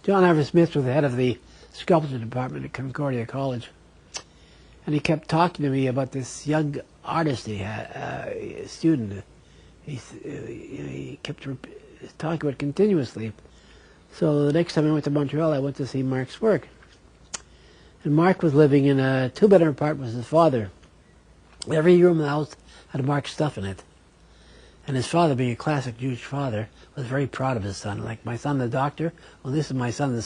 John Harvey Smith was the head of the sculpture department at Concordia College. And he kept talking to me about this young artist he had, a student. He kept talking about it continuously. So the next time I went to Montreal, I went to see Mark's work. And Mark was living in a two-bedroom apartment with his father. Every room in the house had Mark's stuff in it. And his father, being a classic Jewish father, was very proud of his son. Like, my son, the doctor, well, this is my son,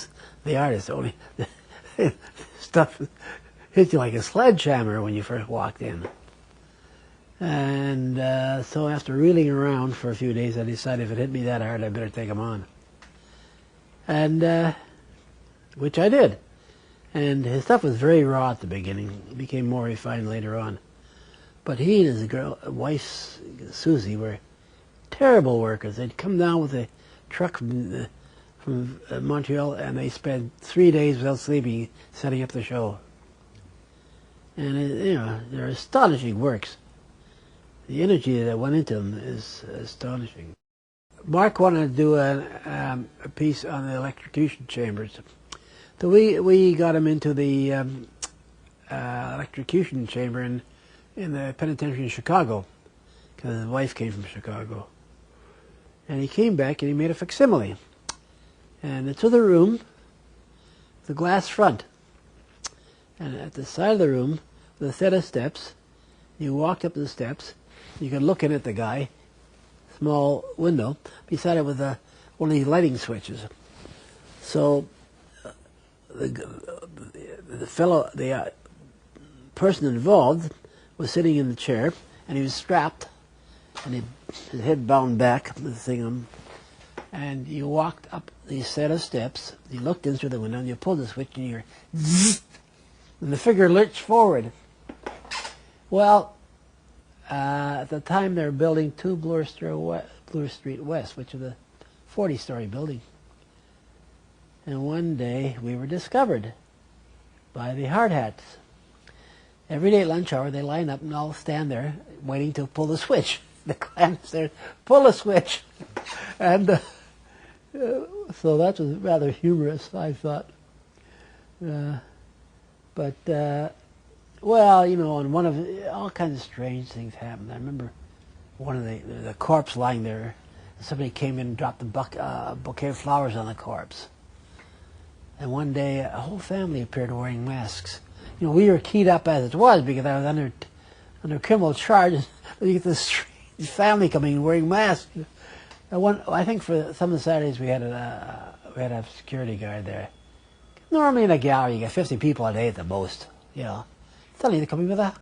the artist. Only the stuff hit you like a sledgehammer when you first walked in. And so after reeling around for a few days, I decided if it hit me that hard, I better take him on. And which I did. And his stuff was very raw at the beginning. It became more refined later on. But he and his wife, Susie, were terrible workers. They'd come down with a truck from Montreal, and they spent 3 days without sleeping setting up the show. And you know, they're astonishing works. The energy that went into them is astonishing. Mark wanted to do a piece on the electrocution chambers. So we got him into the electrocution chamber in the penitentiary in Chicago, because his wife came from Chicago. And he came back and he made a facsimile. And it's to the room, the glass front. And at the side of the room, with a set of steps, you walked up the steps, you could look in at the guy, small window, beside it with one of these lighting switches. So the person involved was sitting in the chair, and he was strapped, and his head bound back with the thing on. And you walked up these set of steps, you looked in through the window, and you pulled the switch, and you're zzz, and the figure lurched forward. Well, at the time they were building 2 Bloor Street West, which is a 40-story building. And one day we were discovered by the hard hats. Every day at lunch hour they line up and all stand there waiting to pull the switch. The client's there, pull the switch. And so that was rather humorous, I thought. Well, you know, and all kinds of strange things happened. I remember one of the corpse lying there. Somebody came in and dropped a bouquet of flowers on the corpse. And one day, a whole family appeared wearing masks. You know, we were keyed up as it was because I was under criminal charges. You get this strange family coming and wearing masks. I think for some of the Saturdays we had a security guard there. Normally in a gallery you get 50 people a day at the most. You know, suddenly they're coming with a